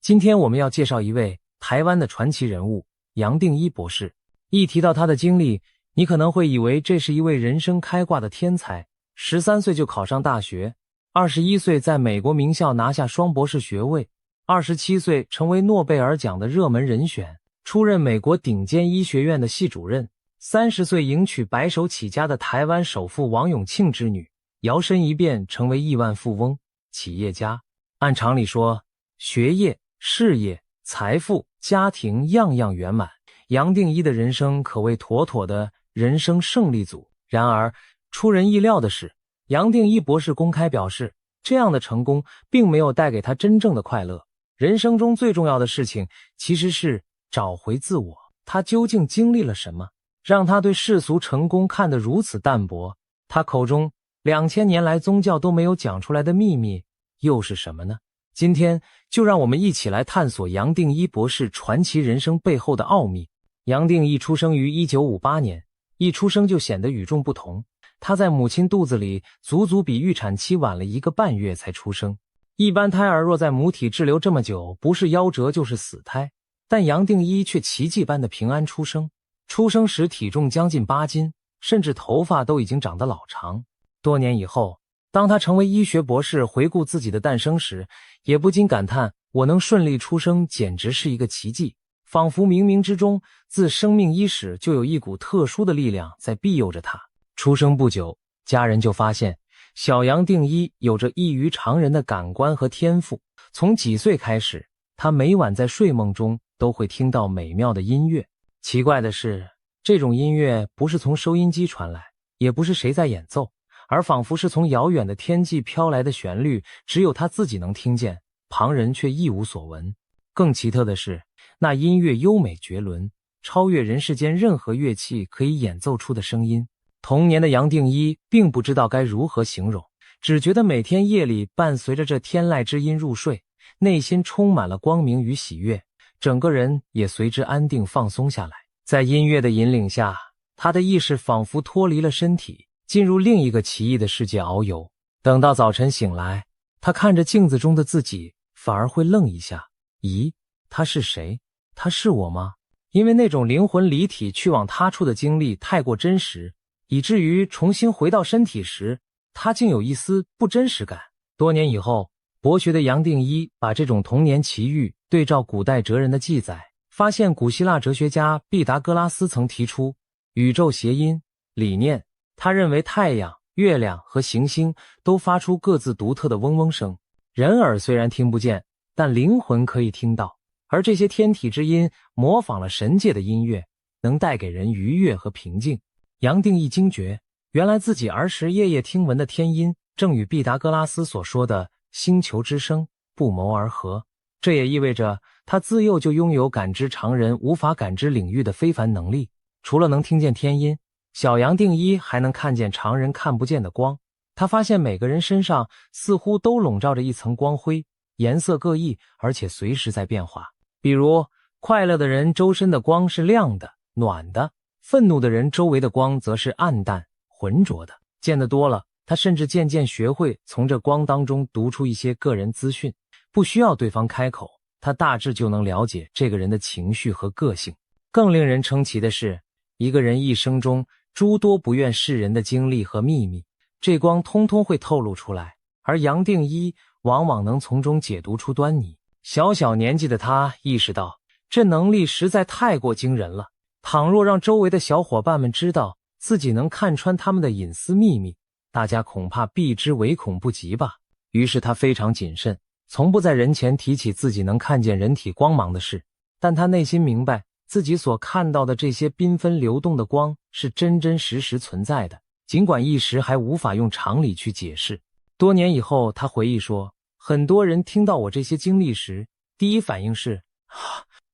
今天我们要介绍一位台湾的传奇人物杨定一博士。一提到他的经历，你可能会以为这是一位人生开挂的天才。13岁就考上大学，21岁在美国名校拿下双博士学位，27岁成为诺贝尔奖的热门人选，出任美国顶尖医学院的系主任，30岁迎娶白手起家的台湾首富王永庆之女，摇身一变成为亿万富翁、企业家。按常理说，学业、事业、财富、家庭样样圆满，杨定一的人生可谓妥妥的人生胜利组。然而出人意料的是，杨定一博士公开表示，这样的成功并没有带给他真正的快乐。人生中最重要的事情其实是找回自我。他究竟经历了什么，让他对世俗成功看得如此淡薄？他口中2000年来宗教都没有讲出来的秘密又是什么呢？今天就让我们一起来探索杨定一博士传奇人生背后的奥秘。杨定一出生于1958年，一出生就显得与众不同。他在母亲肚子里足足比预产期晚了1个半月才出生。一般胎儿若在母体滞留这么久，不是夭折就是死胎，但杨定一却奇迹般的平安出生。出生时体重将近8斤，甚至头发都已经长得老长。多年以后，当他成为医学博士，回顾自己的诞生时，也不禁感叹，我能顺利出生简直是一个奇迹，仿佛冥冥之中自生命伊始就有一股特殊的力量在庇佑着他。出生不久，家人就发现小杨定一有着异于常人的感官和天赋。从几岁开始，他每晚在睡梦中都会听到美妙的音乐。奇怪的是，这种音乐不是从收音机传来，也不是谁在演奏，而仿佛是从遥远的天际飘来的旋律，只有他自己能听见，旁人却一无所闻。更奇特的是，那音乐优美绝伦，超越人世间任何乐器可以演奏出的声音。童年的杨定一并不知道该如何形容，只觉得每天夜里伴随着这天籁之音入睡，内心充满了光明与喜悦，整个人也随之安定放松下来。在音乐的引领下，他的意识仿佛脱离了身体，进入另一个奇异的世界遨游。等到早晨醒来，他看着镜子中的自己，反而会愣一下，咦，他是谁？他是我吗？因为那种灵魂离体去往他处的经历太过真实，以至于重新回到身体时，他竟有一丝不真实感。多年以后，博学的杨定一把这种童年奇遇对照古代哲人的记载，发现古希腊哲学家毕达哥拉斯曾提出宇宙谐音理念。他认为太阳、月亮和行星都发出各自独特的嗡嗡声，人耳虽然听不见，但灵魂可以听到，而这些天体之音模仿了神界的音乐，能带给人愉悦和平静。杨定一惊觉，原来自己儿时夜夜听闻的天音正与毕达哥拉斯所说的星球之声不谋而合。这也意味着他自幼就拥有感知常人无法感知领域的非凡能力。除了能听见天音，小杨定一还能看见常人看不见的光。他发现每个人身上似乎都笼罩着一层光辉，颜色各异，而且随时在变化。比如，快乐的人周身的光是亮的、暖的，愤怒的人周围的光则是暗淡、浑浊的。见得多了，他甚至渐渐学会从这光当中读出一些个人资讯，不需要对方开口，他大致就能了解这个人的情绪和个性。更令人称奇的是，一个人一生中诸多不愿示人的经历和秘密，这光通通会透露出来，而杨定一往往能从中解读出端倪。小小年纪的他意识到，这能力实在太过惊人了。倘若让周围的小伙伴们知道自己能看穿他们的隐私秘密，大家恐怕避之唯恐不及吧。于是他非常谨慎，从不在人前提起自己能看见人体光芒的事。但他内心明白，自己所看到的这些缤纷流动的光是真真实实存在的，尽管一时还无法用常理去解释。多年以后，他回忆说，很多人听到我这些经历时，第一反应是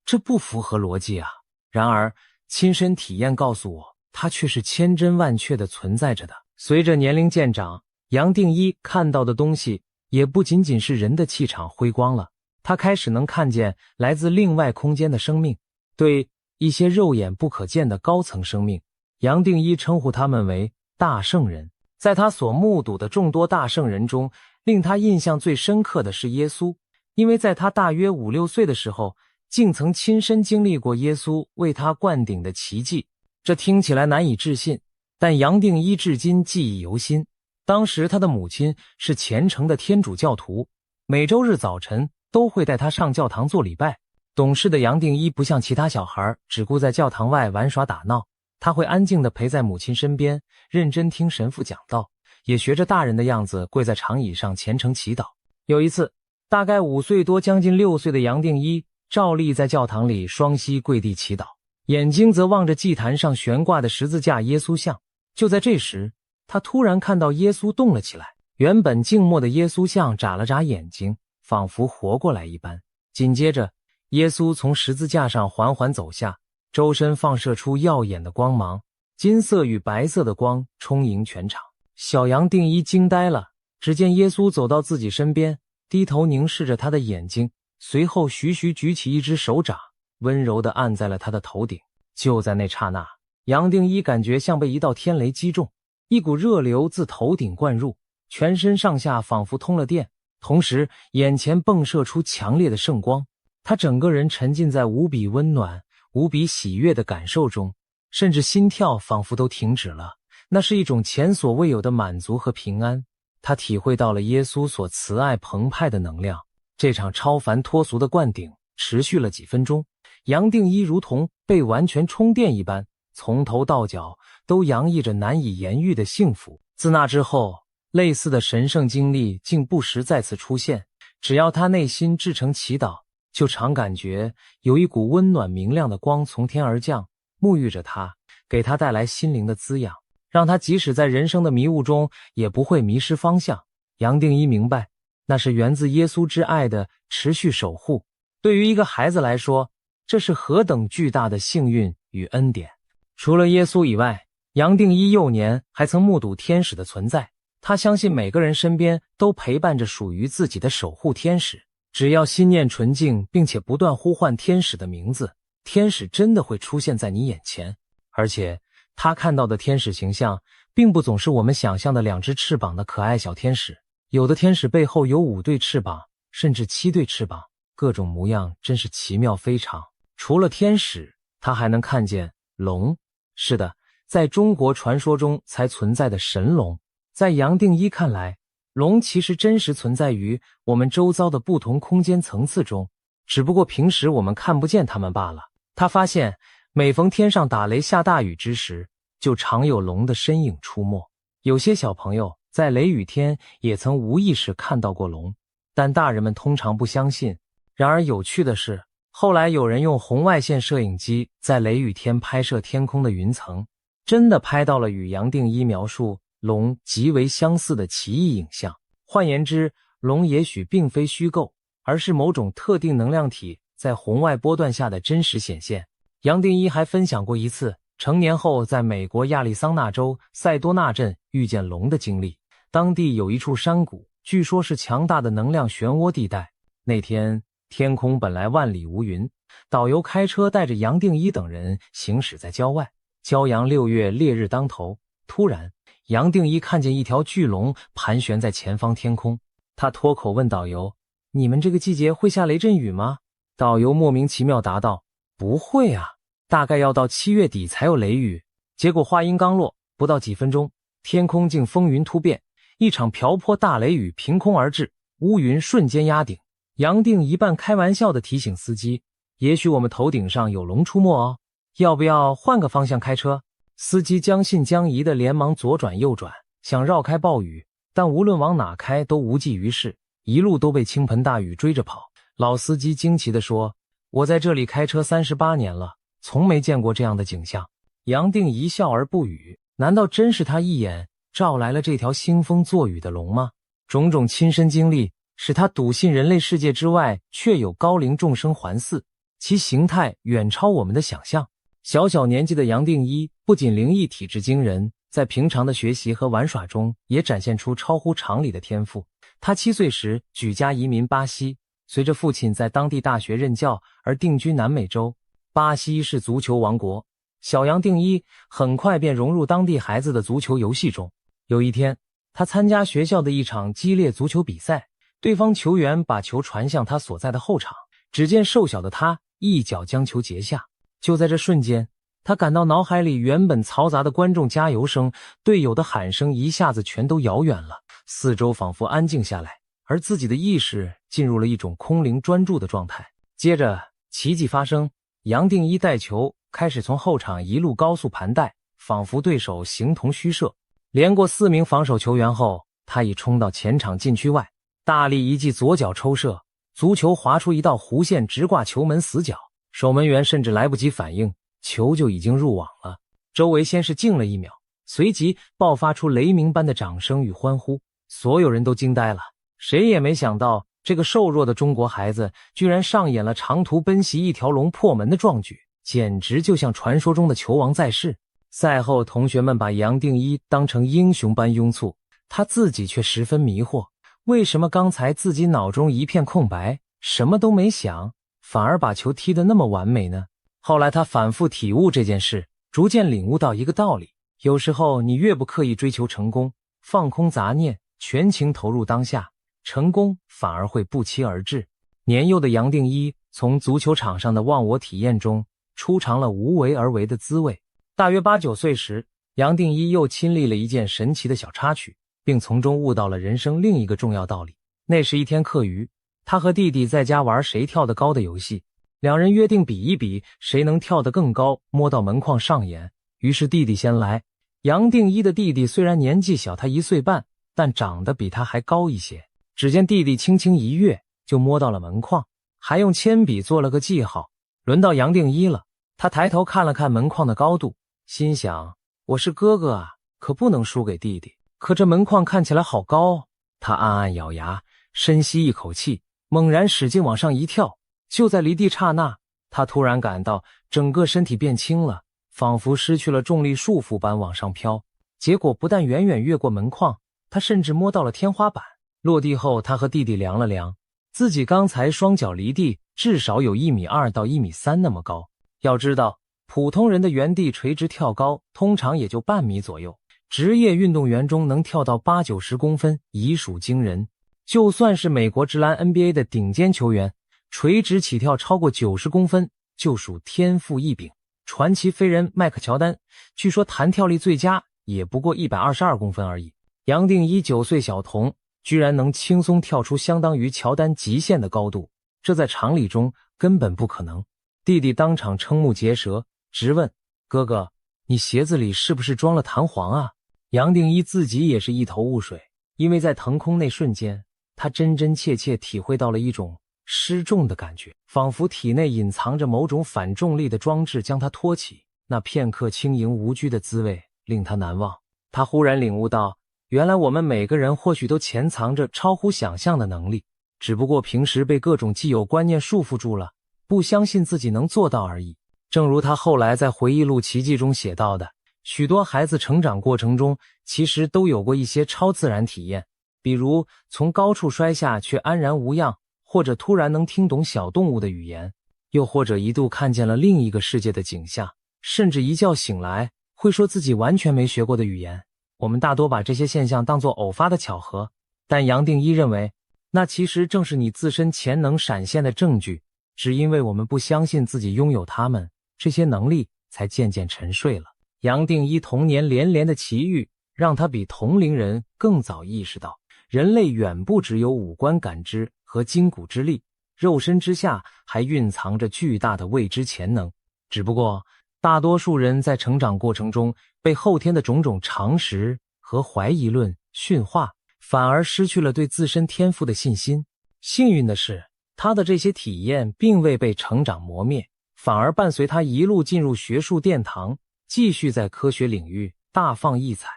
这不符合逻辑啊。然而亲身体验告诉我，它却是千真万确的存在着的。随着年龄渐长，杨定一看到的东西也不仅仅是人的气场辉光了，他开始能看见来自另外空间的生命。对一些肉眼不可见的高层生命，杨定一称呼他们为大圣人。在他所目睹的众多大圣人中，令他印象最深刻的是耶稣。因为在他大约5、6岁的时候，竟曾亲身经历过耶稣为他灌顶的奇迹。这听起来难以置信，但杨定一至今记忆犹新。当时他的母亲是虔诚的天主教徒，每周日早晨都会带他上教堂做礼拜。懂事的杨定一不像其他小孩只顾在教堂外玩耍打闹，他会安静地陪在母亲身边，认真听神父讲道，也学着大人的样子跪在长椅上虔诚祈祷。有一次，大概5岁多将近6岁的杨定一照例在教堂里双膝跪地祈祷，眼睛则望着祭坛上悬挂的十字架耶稣像。就在这时，他突然看到耶稣动了起来，原本静默的耶稣像眨了眨眼睛，仿佛活过来一般。紧接着，耶稣从十字架上缓缓走下，周身放射出耀眼的光芒，金色与白色的光充盈全场。小杨定一惊呆了，只见耶稣走到自己身边，低头凝视着他的眼睛，随后徐徐举起一只手掌，温柔地按在了他的头顶。就在那刹那，杨定一感觉像被一道天雷击中，一股热流自头顶灌入，全身上下仿佛通了电，同时眼前迸射出强烈的圣光。他整个人沉浸在无比温暖、无比喜悦的感受中，甚至心跳仿佛都停止了。那是一种前所未有的满足和平安。他体会到了耶稣所慈爱澎湃的能量。这场超凡脱俗的灌顶持续了几分钟，杨定一如同被完全充电一般，从头到脚都洋溢着难以言喻的幸福。自那之后，类似的神圣经历竟不时再次出现。只要他内心至诚祈祷，就常感觉有一股温暖明亮的光从天而降，沐浴着他，给他带来心灵的滋养，让他即使在人生的迷雾中也不会迷失方向。杨定一明白，那是源自耶稣之爱的持续守护。对于一个孩子来说，这是何等巨大的幸运与恩典。除了耶稣以外，杨定一幼年还曾目睹天使的存在。他相信每个人身边都陪伴着属于自己的守护天使，只要心念纯净，并且不断呼唤天使的名字，天使真的会出现在你眼前。而且他看到的天使形象并不总是我们想象的2只翅膀的可爱小天使，有的天使背后有5对翅膀，甚至7对翅膀，各种模样真是奇妙非常。除了天使，他还能看见龙。是的，在中国传说中才存在的神龙。在杨定一看来，龙其实真实存在于我们周遭的不同空间层次中，只不过平时我们看不见它们罢了。他发现每逢天上打雷下大雨之时，就常有龙的身影出没。有些小朋友在雷雨天也曾无意识看到过龙，但大人们通常不相信。然而有趣的是，后来有人用红外线摄影机在雷雨天拍摄天空的云层，真的拍到了与杨定一描述龙极为相似的奇异影像。换言之，龙也许并非虚构，而是某种特定能量体在红外波段下的真实显现。杨定一还分享过一次成年后在美国亚利桑那州塞多纳镇遇见龙的经历。当地有一处山谷，据说是强大的能量漩涡地带。那天天空本来万里无云，导游开车带着杨定一等人行驶在郊外。骄阳6月，烈日当头，突然杨定一看见一条巨龙盘旋在前方天空。他脱口问导游：“你们这个季节会下雷阵雨吗？”导游莫名其妙答道：“不会啊，大概要到7月底才有雷雨。”结果话音刚落，不到几分钟，天空竟风云突变，一场瓢泼大雷雨凭空而至，乌云瞬间压顶。杨定一半开玩笑地提醒司机：“也许我们头顶上有龙出没哦，要不要换个方向开车？”司机将信将疑的连忙左转右转，想绕开暴雨，但无论往哪开都无济于事，一路都被倾盆大雨追着跑。老司机惊奇地说：“我在这里开车38年了，从没见过这样的景象。”杨定一笑而不语，难道真是他一眼照来了这条兴风作雨的龙吗？种种亲身经历使他笃信人类世界之外确有高龄众生环伺，其形态远超我们的想象。小小年纪的杨定一不仅灵异体质惊人，在平常的学习和玩耍中也展现出超乎常理的天赋。他7岁时举家移民巴西，随着父亲在当地大学任教而定居南美洲。巴西是足球王国，小杨定一很快便融入当地孩子的足球游戏中。有一天，他参加学校的一场激烈足球比赛，对方球员把球传向他所在的后场，只见瘦小的他一脚将球截下。就在这瞬间，他感到脑海里原本嘈杂的观众加油声、队友的喊声一下子全都遥远了，四周仿佛安静下来，而自己的意识进入了一种空灵专注的状态。接着奇迹发生，杨定一带球开始从后场一路高速盘带，仿佛对手形同虚设。连过4名防守球员后，他已冲到前场禁区外，大力一记左脚抽射，足球划出一道弧线，直挂球门死角。守门员甚至来不及反应，球就已经入网了。周围先是静了1秒，随即爆发出雷鸣般的掌声与欢呼，所有人都惊呆了。谁也没想到，这个瘦弱的中国孩子居然上演了长途奔袭一条龙破门的壮举，简直就像传说中的球王在世。赛后，同学们把杨定一当成英雄般拥簇，他自己却十分迷惑，为什么刚才自己脑中一片空白，什么都没想，反而把球踢得那么完美呢？后来他反复体悟这件事，逐渐领悟到一个道理，有时候你越不刻意追求成功，放空杂念，全情投入当下，成功反而会不期而至。年幼的杨定一从足球场上的忘我体验中初尝了无为而为的滋味。大约8、9岁时，杨定一又亲历了一件神奇的小插曲，并从中悟到了人生另一个重要道理。那是一天课余，他和弟弟在家玩谁跳得高的游戏，两人约定比一比谁能跳得更高，摸到门框上演。于是弟弟先来。杨定一的弟弟虽然年纪小他1岁半，但长得比他还高一些。只见弟弟轻轻一跃就摸到了门框，还用铅笔做了个记号。轮到杨定一了，他抬头看了看门框的高度，心想，我是哥哥啊，可不能输给弟弟。可这门框看起来好高哦。他暗暗咬牙，深吸一口气，猛然使劲往上一跳。就在离地刹那，他突然感到整个身体变轻了，仿佛失去了重力束缚般往上飘。结果不但远远越过门框，他甚至摸到了天花板。落地后，他和弟弟量了量，自己刚才双脚离地至少有1.2米到1.3米那么高。要知道，普通人的原地垂直跳高通常也就半米左右，职业运动员中能跳到80、90公分已属惊人。就算是美国职篮 NBA 的顶尖球员，垂直起跳超过90公分就属天赋异禀。传奇飞人麦克乔丹据说弹跳力最佳也不过122公分而已。杨定一9岁小童居然能轻松跳出相当于乔丹极限的高度，这在常理中根本不可能。弟弟当场瞠目结舌，直问，哥哥，你鞋子里是不是装了弹簧啊？杨定一自己也是一头雾水，因为在腾空那瞬间，他真真切切体会到了一种失重的感觉，仿佛体内隐藏着某种反重力的装置将他托起，那片刻轻盈无拘的滋味令他难忘。他忽然领悟到，原来我们每个人或许都潜藏着超乎想象的能力，只不过平时被各种既有观念束缚住了，不相信自己能做到而已。正如他后来在回忆录《奇迹》中写到的，许多孩子成长过程中其实都有过一些超自然体验，比如从高处摔下却安然无恙，或者突然能听懂小动物的语言，又或者一度看见了另一个世界的景象，甚至一觉醒来会说自己完全没学过的语言。我们大多把这些现象当作偶发的巧合，但杨定一认为，那其实正是你自身潜能闪现的证据，只因为我们不相信自己拥有它们，这些能力才渐渐沉睡了。杨定一童年连连的奇遇，让他比同龄人更早意识到，人类远不只有五官感知和筋骨之力，肉身之下还蕴藏着巨大的未知潜能。只不过，大多数人在成长过程中被后天的种种常识和怀疑论驯化，反而失去了对自身天赋的信心。幸运的是，他的这些体验并未被成长磨灭，反而伴随他一路进入学术殿堂，继续在科学领域大放异彩。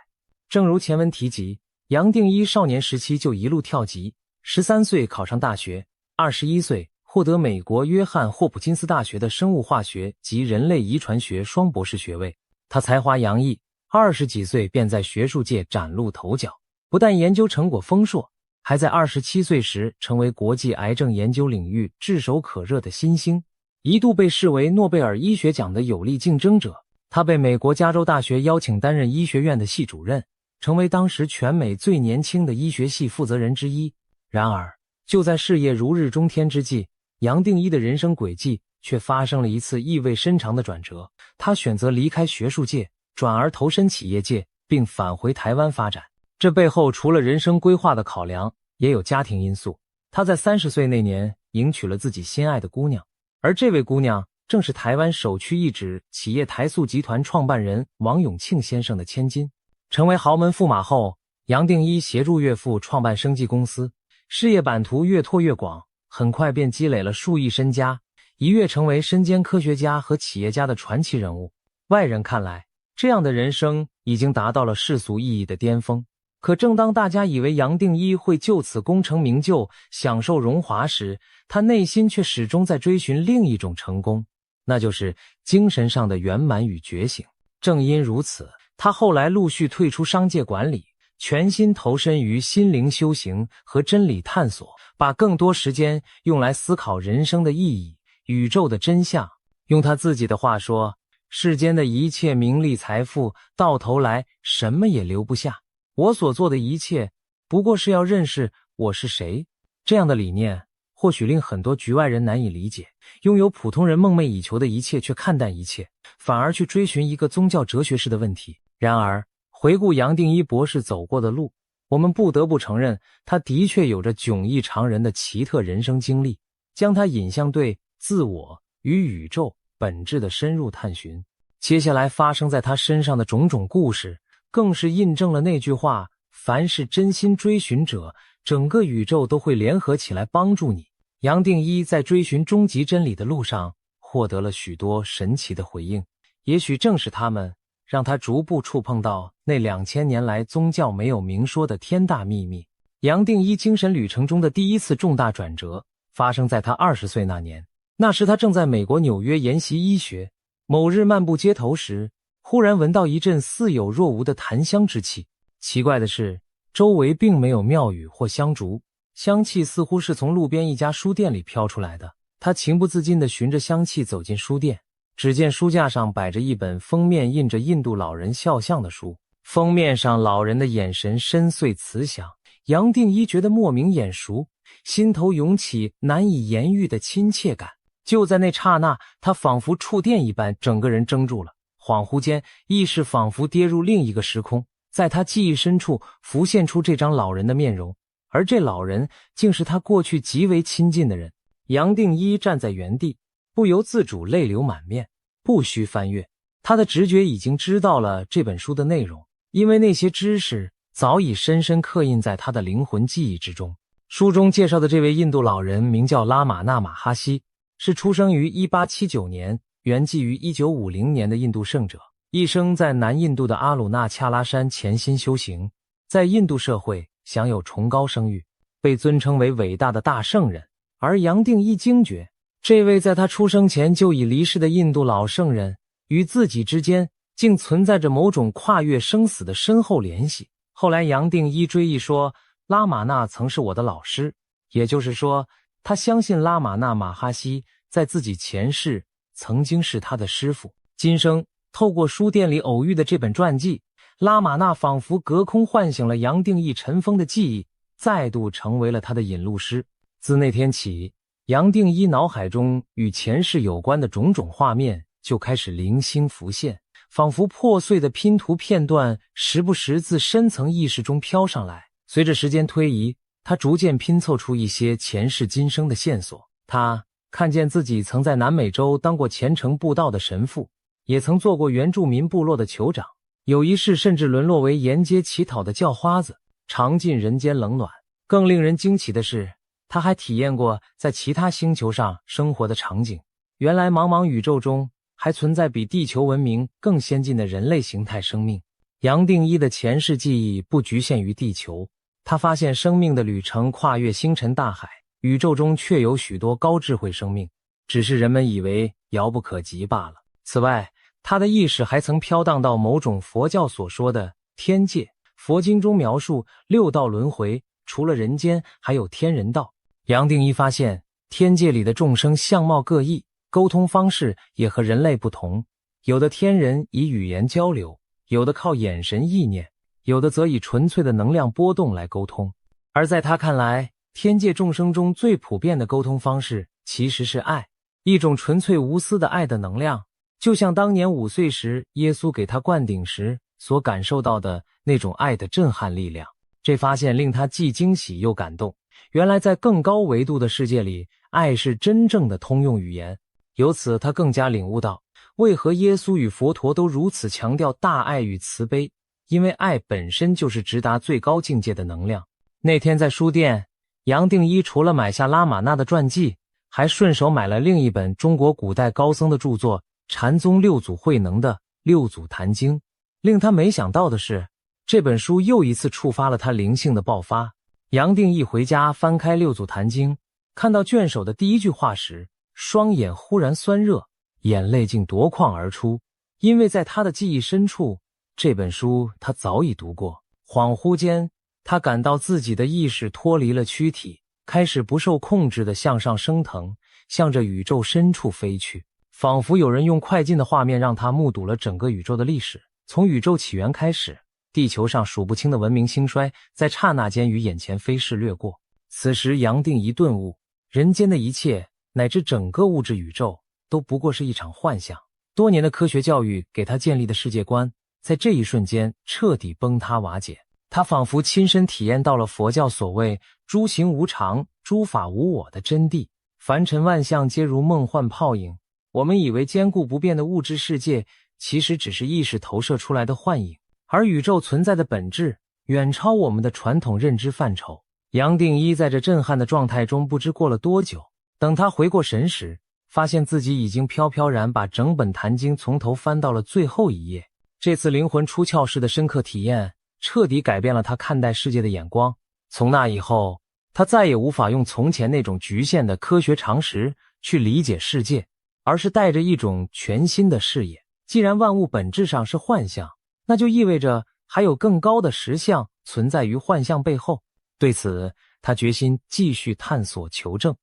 正如前文提及，杨定一少年时期就一路跳级，13岁考上大学，21岁获得美国约翰霍普金斯大学的生物化学及人类遗传学双博士学位。他才华洋溢，20几岁便在学术界崭露头角，不但研究成果丰硕，还在27岁时成为国际癌症研究领域炙手可热的新星，一度被视为诺贝尔医学奖的有力竞争者。他被美国加州大学邀请担任医学院的系主任，成为当时全美最年轻的医学系负责人之一。然而，就在事业如日中天之际，杨定一的人生轨迹却发生了一次意味深长的转折。他选择离开学术界，转而投身企业界，并返回台湾发展。这背后除了人生规划的考量，也有家庭因素。他在30岁那年迎娶了自己心爱的姑娘，而这位姑娘正是台湾首屈一指企业台塑集团创办人王永庆先生的千金。成为豪门驸马后，杨定一协助岳父创办生技公司，事业版图越拓越广，很快便积累了数亿身家，一跃成为身兼科学家和企业家的传奇人物。外人看来，这样的人生已经达到了世俗意义的巅峰。可正当大家以为杨定一会就此功成名就，享受荣华时，他内心却始终在追寻另一种成功，那就是精神上的圆满与觉醒。正因如此，他后来陆续退出商界管理，全心投身于心灵修行和真理探索，把更多时间用来思考人生的意义、宇宙的真相。用他自己的话说，世间的一切名利财富，到头来什么也留不下。我所做的一切，不过是要认识我是谁。这样的理念，或许令很多局外人难以理解。拥有普通人梦寐以求的一切，却看淡一切，反而去追寻一个宗教哲学式的问题。然而，回顾杨定一博士走过的路，我们不得不承认，他的确有着迥异常人的奇特人生经历，将他引向对自我与宇宙本质的深入探寻。接下来发生在他身上的种种故事，更是印证了那句话：凡是真心追寻者，整个宇宙都会联合起来帮助你。杨定一在追寻终极真理的路上，获得了许多神奇的回应，也许正是他们让他逐步触碰到那2000年来宗教没有明说的天大秘密。杨定一精神旅程中的第一次重大转折，发生在他20岁那年。那时他正在美国纽约研习医学，某日漫步街头时，忽然闻到一阵似有若无的檀香之气。奇怪的是，周围并没有庙宇或香烛，香气似乎是从路边一家书店里飘出来的。他情不自禁地循着香气走进书店，只见书架上摆着一本封面印着印度老人肖像的书，封面上老人的眼神深邃慈祥。杨定一觉得莫名眼熟，心头涌起难以言喻的亲切感。就在那刹那，他仿佛触电一般，整个人怔住了。恍惚间，意识仿佛跌入另一个时空，在他记忆深处浮现出这张老人的面容，而这老人竟是他过去极为亲近的人。杨定一站在原地，不由自主泪流满面。不需翻阅，他的直觉已经知道了这本书的内容，因为那些知识早已深深刻印在他的灵魂记忆之中。书中介绍的这位印度老人名叫拉玛那马哈希，是出生于1879年，圆寂于1950年的印度圣者，一生在南印度的阿鲁纳恰拉山潜心修行，在印度社会享有崇高声誉，被尊称为伟大的大圣人。而杨定一惊觉，这位在他出生前就已离世的印度老圣人与自己之间竟存在着某种跨越生死的深厚联系。后来杨定一追忆说，拉玛那曾是我的老师，也就是说，他相信拉玛那马哈希在自己前世曾经是他的师傅。今生透过书店里偶遇的这本传记，拉玛那仿佛隔空唤醒了杨定一尘封的记忆，再度成为了他的引路师。自那天起，杨定一脑海中与前世有关的种种画面就开始零星浮现，仿佛破碎的拼图片段，时不时自深层意识中飘上来。随着时间推移，他逐渐拼凑出一些前世今生的线索。他看见自己曾在南美洲当过虔诚布道的神父，也曾做过原住民部落的酋长，有一世甚至沦落为沿街乞讨的叫花子，尝尽人间冷暖。更令人惊奇的是，他还体验过在其他星球上生活的场景。原来茫茫宇宙中还存在比地球文明更先进的人类形态生命。杨定一的前世记忆不局限于地球，他发现生命的旅程跨越星辰大海，宇宙中确有许多高智慧生命，只是人们以为遥不可及罢了。此外，他的意识还曾飘荡到某种佛教所说的天界。佛经中描述六道轮回，除了人间还有天人道。杨定一发现，天界里的众生相貌各异，沟通方式也和人类不同，有的天人以语言交流，有的靠眼神意念，有的则以纯粹的能量波动来沟通。而在他看来，天界众生中最普遍的沟通方式其实是爱，一种纯粹无私的爱的能量，就像当年5岁时耶稣给他灌顶时所感受到的那种爱的震撼力量。这发现令他既惊喜又感动，原来在更高维度的世界里，爱是真正的通用语言。由此他更加领悟到，为何耶稣与佛陀都如此强调大爱与慈悲，因为爱本身就是直达最高境界的能量。那天在书店，杨定一除了买下拉玛那的传记，还顺手买了另一本中国古代高僧的著作禅宗六祖慧能的《六祖坛经》。令他没想到的是，这本书又一次触发了他灵性的爆发。杨定一回家翻开《六祖坛经》，看到卷首的第一句话时，双眼忽然酸热，眼泪竟夺眶而出。因为在他的记忆深处，这本书他早已读过。恍惚间，他感到自己的意识脱离了躯体，开始不受控制地向上升腾，向着宇宙深处飞去。仿佛有人用快进的画面让他目睹了整个宇宙的历史，从宇宙起源开始，地球上数不清的文明兴衰在刹那间于眼前飞逝掠过。此时杨定一顿悟，人间的一切乃至整个物质宇宙都不过是一场幻象。多年的科学教育给他建立的世界观，在这一瞬间彻底崩塌瓦解。他仿佛亲身体验到了佛教所谓诸行无常，诸法无我的真谛。凡尘万象皆如梦幻泡影，我们以为坚固不变的物质世界，其实只是意识投射出来的幻影，而宇宙存在的本质远超我们的传统认知范畴。杨定一在这震撼的状态中不知过了多久，等他回过神时，发现自己已经飘飘然把整本坛经从头翻到了最后一页。这次灵魂出窍式的深刻体验彻底改变了他看待世界的眼光。从那以后，他再也无法用从前那种局限的科学常识去理解世界，而是带着一种全新的视野。既然万物本质上是幻象，那就意味着还有更高的实相存在于幻象背后。对此，他决心继续探索求证。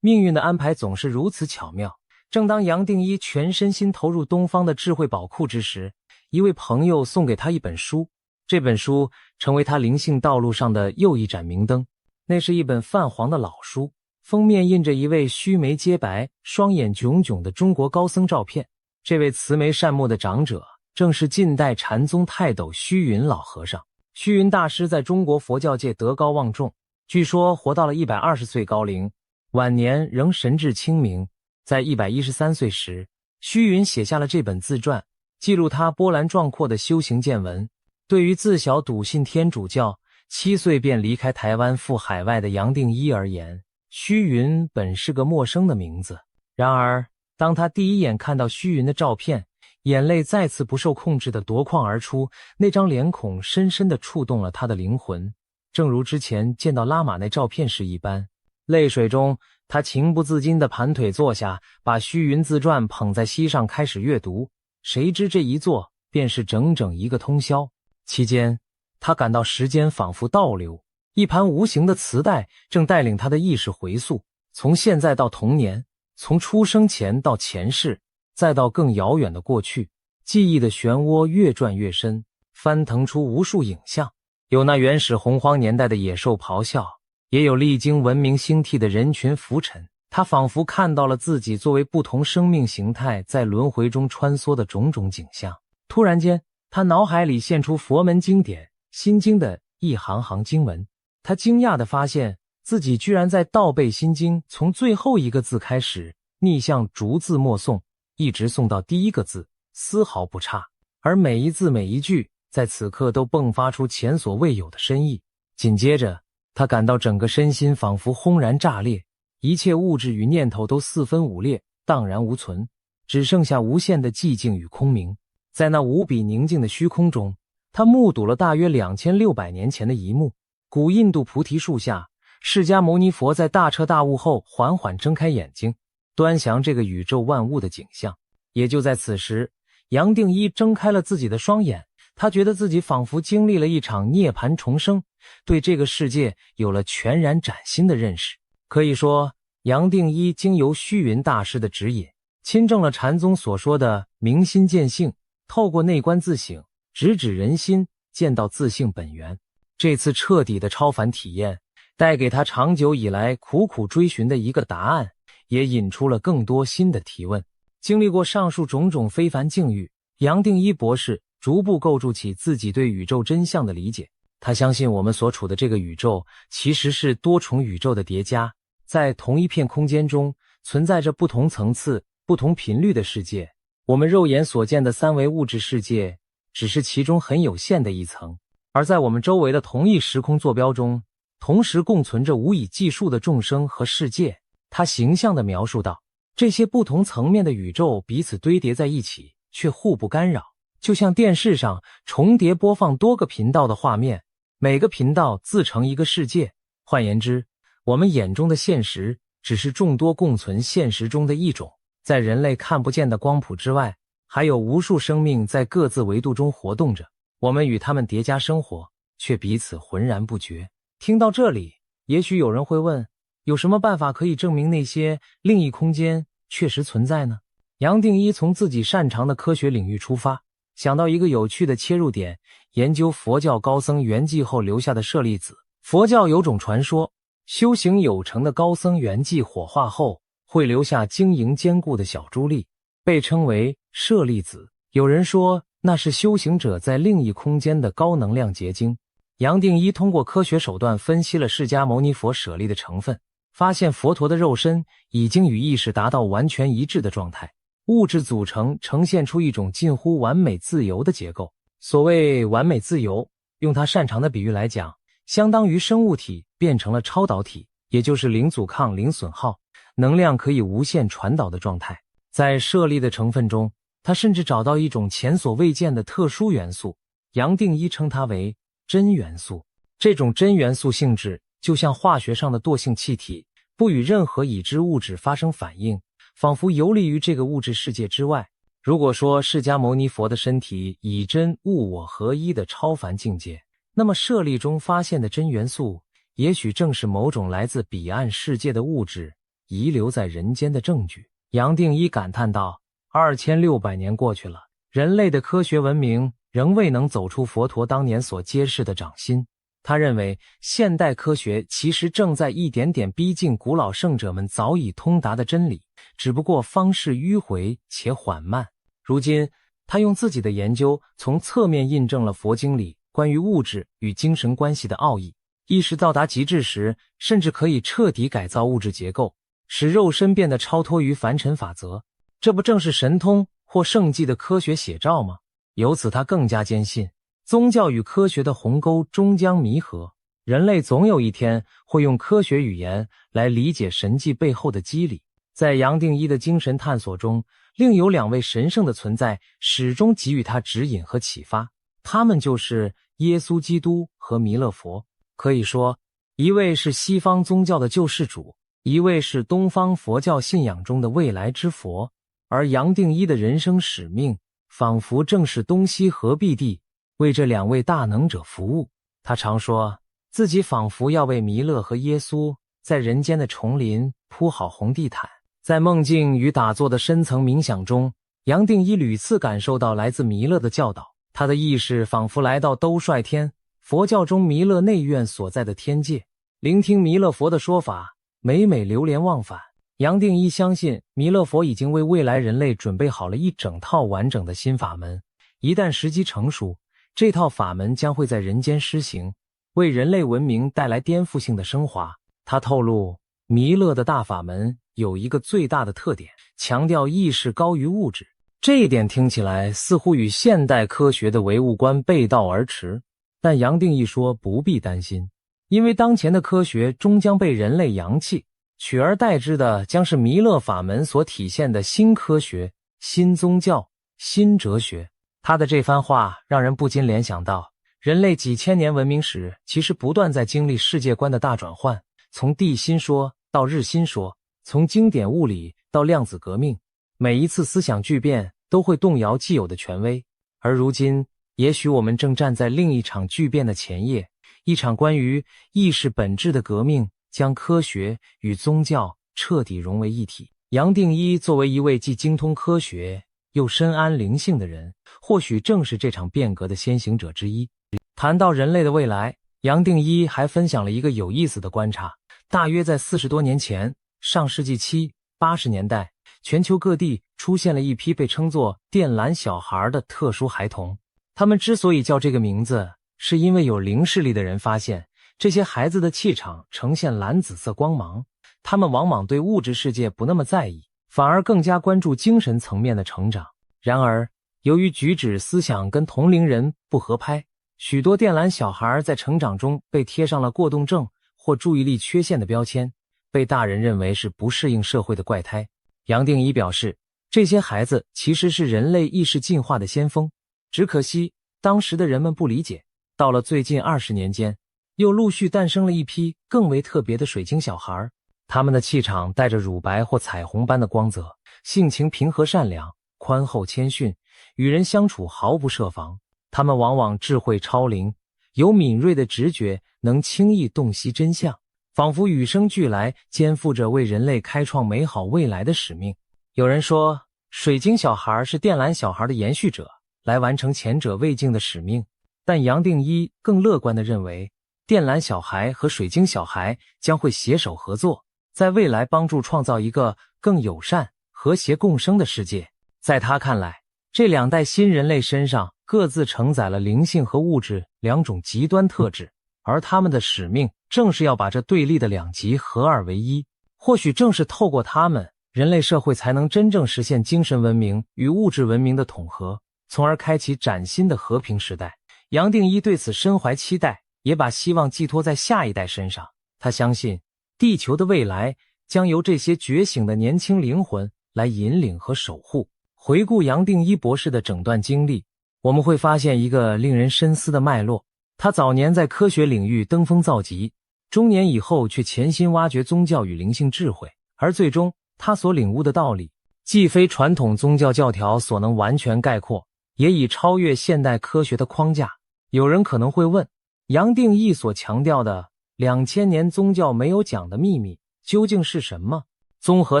命运的安排总是如此巧妙。正当杨定一全身心投入东方的智慧宝库之时，一位朋友送给他一本书，这本书成为他灵性道路上的又一盏明灯。那是一本泛黄的老书，封面印着一位须眉皆白、双眼炯炯的中国高僧照片。这位慈眉善目的长者正是近代禅宗泰斗虚云老和尚。虚云大师在中国佛教界德高望重，据说活到了120岁高龄，晚年仍神志清明。在113岁时，虚云写下了这本自传，记录他波澜壮阔的修行见闻。对于自小笃信天主教，7岁便离开台湾赴海外的杨定一而言，虚云本是个陌生的名字。然而当他第一眼看到虚云的照片，眼泪再次不受控制地夺眶而出，那张脸孔深深地触动了他的灵魂，正如之前见到拉玛那照片时一般。泪水中，他情不自禁地盘腿坐下，把虚云自传捧在膝上开始阅读。谁知这一坐便是整整1个通宵。期间，他感到时间仿佛倒流，一盘无形的磁带正带领他的意识回溯，从现在到童年，从出生前到前世，再到更遥远的过去。记忆的漩涡越转越深，翻腾出无数影像，有那原始洪荒年代的野兽咆哮，也有历经文明兴替的人群浮沉。他仿佛看到了自己作为不同生命形态在轮回中穿梭的种种景象。突然间，他脑海里现出佛门经典《心经》的一行行经文。他惊讶地发现自己居然在倒背心经，从最后一个字开始，逆向逐字默诵，一直诵到第1个字，丝毫不差。而每一字每一句在此刻都迸发出前所未有的深意。紧接着，他感到整个身心仿佛轰然炸裂，一切物质与念头都四分五裂，荡然无存，只剩下无限的寂静与空明。在那无比宁静的虚空中，他目睹了大约2600年前的一幕。古印度菩提树下，释迦牟尼佛在大彻大悟后缓缓睁开眼睛，端详这个宇宙万物的景象。也就在此时，杨定一睁开了自己的双眼，他觉得自己仿佛经历了一场涅槃重生，对这个世界有了全然崭新的认识。可以说，杨定一经由虚云大师的指引，亲证了禅宗所说的明心见性，透过内观自省，直指人心，见到自性本源。这次彻底的超凡体验，带给他长久以来苦苦追寻的一个答案，也引出了更多新的提问。经历过上述种种非凡境遇，杨定一博士逐步构筑起自己对宇宙真相的理解。他相信我们所处的这个宇宙其实是多重宇宙的叠加，在同一片空间中存在着不同层次、不同频率的世界。我们肉眼所见的三维物质世界只是其中很有限的一层，而在我们周围的同一时空坐标中，同时共存着无以计数的众生和世界。他形象地描述道，这些不同层面的宇宙彼此堆叠在一起，却互不干扰，就像电视上重叠播放多个频道的画面，每个频道自成一个世界。换言之，我们眼中的现实只是众多共存现实中的一种，在人类看不见的光谱之外，还有无数生命在各自维度中活动着，我们与他们叠加生活，却彼此浑然不觉。听到这里，也许有人会问，有什么办法可以证明那些另一空间确实存在呢？杨定一从自己擅长的科学领域出发，想到一个有趣的切入点，研究佛教高僧圆寂后留下的舍利子。佛教有种传说，修行有成的高僧圆寂火化后会留下晶莹坚固的小珠粒，被称为舍利子。有人说那是修行者在另一空间的高能量结晶。杨定一通过科学手段分析了释迦牟尼佛舍利的成分，发现佛陀的肉身已经与意识达到完全一致的状态，物质组成呈现出一种近乎完美自由的结构。所谓完美自由，用他擅长的比喻来讲，相当于生物体变成了超导体，也就是零阻抗、零损耗，能量可以无限传导的状态。在舍利的成分中，他甚至找到一种前所未见的特殊元素，杨定一称它为真元素。这种真元素性质就像化学上的惰性气体，不与任何已知物质发生反应，仿佛游离于这个物质世界之外。如果说释迦牟尼佛的身体以真物我合一的超凡境界，那么舍利中发现的真元素也许正是某种来自彼岸世界的物质遗留在人间的证据。杨定一感叹道，2600年过去了，人类的科学文明仍未能走出佛陀当年所揭示的掌心。他认为现代科学其实正在一点点逼近古老圣者们早已通达的真理，只不过方式迂回且缓慢。如今他用自己的研究从侧面印证了佛经里关于物质与精神关系的奥义，意识到达极致时，甚至可以彻底改造物质结构，使肉身变得超脱于凡尘法则。这不正是神通或圣迹的科学写照吗？由此他更加坚信，宗教与科学的鸿沟终将弥合，人类总有一天会用科学语言来理解神迹背后的机理。在杨定一的精神探索中，另有两位神圣的存在始终给予他指引和启发，他们就是耶稣基督和弥勒佛。可以说，一位是西方宗教的救世主，一位是东方佛教信仰中的未来之佛。而杨定一的人生使命仿佛正是东西合璧地为这两位大能者服务。他常说自己仿佛要为弥勒和耶稣在人间的丛林铺好红地毯。在梦境与打坐的深层冥想中，杨定一屡次感受到来自弥勒的教导，他的意识仿佛来到兜率天，佛教中弥勒内院所在的天界，聆听弥勒佛的说法，每每流连忘返。杨定一相信弥勒佛已经为未来人类准备好了一整套完整的新法门，一旦时机成熟，这套法门将会在人间施行，为人类文明带来颠覆性的升华。他透露，弥勒的大法门有一个最大的特点，强调意识高于物质。这一点听起来似乎与现代科学的唯物观背道而驰，但杨定一说不必担心，因为当前的科学终将被人类扬弃，取而代之的将是弥勒法门所体现的新科学、新宗教、新哲学。他的这番话让人不禁联想到，人类几千年文明史其实不断在经历世界观的大转换，从地心说到日心说，从经典物理到量子革命，每一次思想巨变都会动摇既有的权威。而如今，也许我们正站在另一场巨变的前夜，一场关于意识本质的革命，将科学与宗教彻底融为一体。杨定一作为一位既精通科学又深谙灵性的人，或许正是这场变革的先行者之一。谈到人类的未来，杨定一还分享了一个有意思的观察，大约在40多年前，上世纪70、80年代，全球各地出现了一批被称作靛蓝小孩的特殊孩童。他们之所以叫这个名字，是因为有灵视力的人发现，这些孩子的气场呈现蓝紫色光芒，他们往往对物质世界不那么在意，反而更加关注精神层面的成长。然而，由于举止思想跟同龄人不合拍，许多靛蓝小孩在成长中被贴上了过动症或注意力缺陷的标签，被大人认为是不适应社会的怪胎。杨定一表示，这些孩子其实是人类意识进化的先锋，只可惜当时的人们不理解。到了最近20年间，又陆续诞生了一批更为特别的水晶小孩，他们的气场带着乳白或彩虹般的光泽，性情平和善良，宽厚谦逊，与人相处毫不设防。他们往往智慧超灵，有敏锐的直觉，能轻易洞悉真相，仿佛与生俱来，肩负着为人类开创美好未来的使命。有人说，水晶小孩是靛蓝小孩的延续者，来完成前者未尽的使命。但杨定一更乐观地认为，靛蓝小孩和水晶小孩将会携手合作，在未来帮助创造一个更友善、和谐共生的世界。在他看来，这两代新人类身上各自承载了灵性和物质两种极端特质，而他们的使命正是要把这对立的两极合二为一。或许正是透过他们，人类社会才能真正实现精神文明与物质文明的统合，从而开启崭新的和平时代。杨定一对此深怀期待，也把希望寄托在下一代身上。他相信，地球的未来将由这些觉醒的年轻灵魂来引领和守护。回顾杨定一博士的整段经历，我们会发现一个令人深思的脉络。他早年在科学领域登峰造极，中年以后却潜心挖掘宗教与灵性智慧，而最终他所领悟的道理，既非传统宗教教条所能完全概括，也已超越现代科学的框架。有人可能会问，杨定一所强调的2000年宗教没有讲的秘密究竟是什么？综合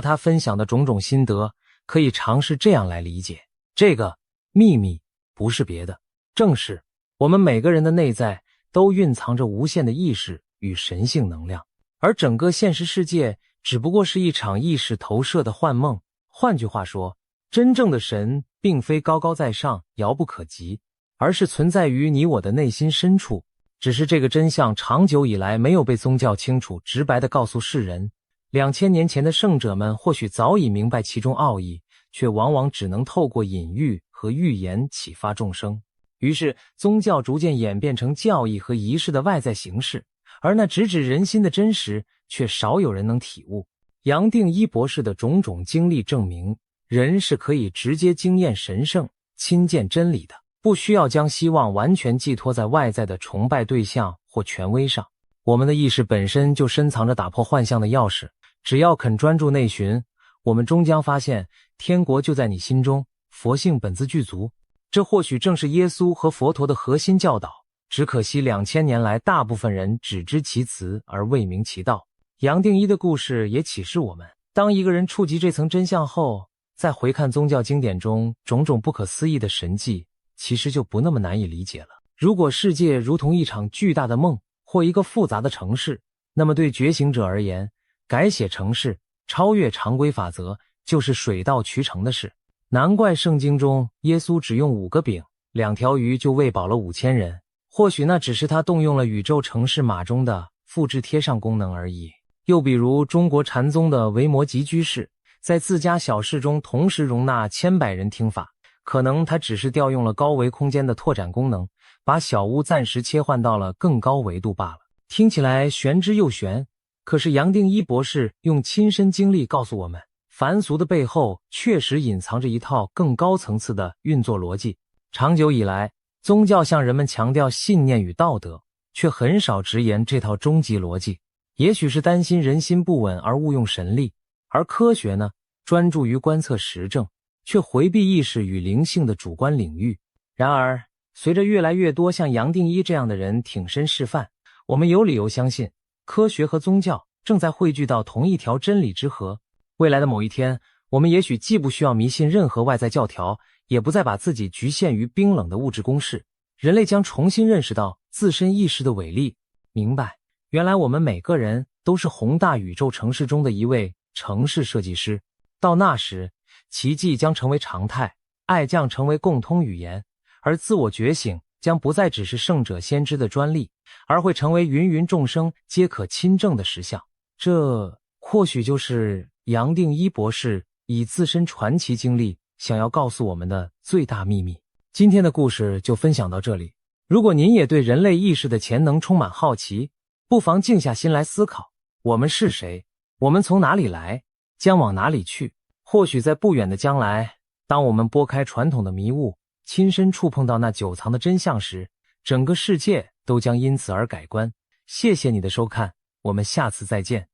他分享的种种心得，可以尝试这样来理解，这个秘密不是别的，正是我们每个人的内在都蕴藏着无限的意识与神性能量，而整个现实世界只不过是一场意识投射的幻梦。换句话说，真正的神并非高高在上、遥不可及，而是存在于你我的内心深处，只是这个真相长久以来没有被宗教清楚直白地告诉世人。2000年前的圣者们或许早已明白其中奥义，却往往只能透过隐喻和预言启发众生。于是宗教逐渐演变成教义和仪式的外在形式，而那直指人心的真实却少有人能体悟。杨定一博士的种种经历证明，人是可以直接经验神圣、亲见真理的，不需要将希望完全寄托在外在的崇拜对象或权威上。我们的意识本身就深藏着打破幻象的钥匙，只要肯专注内寻，我们终将发现天国就在你心中，佛性本自具足。这或许正是耶稣和佛陀的核心教导，只可惜2000年来大部分人只知其词而未明其道。杨定一的故事也启示我们，当一个人触及这层真相后，再回看宗教经典中种种不可思议的神迹，其实就不那么难以理解了。如果世界如同一场巨大的梦或一个复杂的城市，那么对觉醒者而言，改写城市、超越常规法则就是水到渠成的事。难怪圣经中耶稣只用5个饼、2条鱼就喂饱了5000人，或许那只是他动用了宇宙城市码中的复制贴上功能而已。又比如中国禅宗的维摩诘居士，在自家小室中同时容纳千百人听法，可能他只是调用了高维空间的拓展功能，把小屋暂时切换到了更高维度罢了。听起来玄之又玄，可是杨定一博士用亲身经历告诉我们，凡俗的背后确实隐藏着一套更高层次的运作逻辑。长久以来，宗教向人们强调信念与道德，却很少直言这套终极逻辑。也许是担心人心不稳而误用神力，而科学呢，专注于观测实证，却回避意识与灵性的主观领域。然而，随着越来越多像杨定一这样的人挺身示范，我们有理由相信，科学和宗教正在汇聚到同一条真理之河。未来的某一天，我们也许既不需要迷信任何外在教条，也不再把自己局限于冰冷的物质公式，人类将重新认识到自身意识的伟力，明白，原来我们每个人都是宏大宇宙城市中的一位城市设计师。到那时，奇迹将成为常态，爱将成为共通语言，而自我觉醒将不再只是圣者先知的专利，而会成为芸芸众生皆可亲证的实相。这或许就是杨定一博士以自身传奇经历想要告诉我们的最大秘密。今天的故事就分享到这里。如果您也对人类意识的潜能充满好奇，不妨静下心来思考，我们是谁？我们从哪里来？将往哪里去？或许在不远的将来，当我们拨开传统的迷雾，亲身触碰到那久藏的真相时，整个世界都将因此而改观。谢谢你的收看，我们下次再见。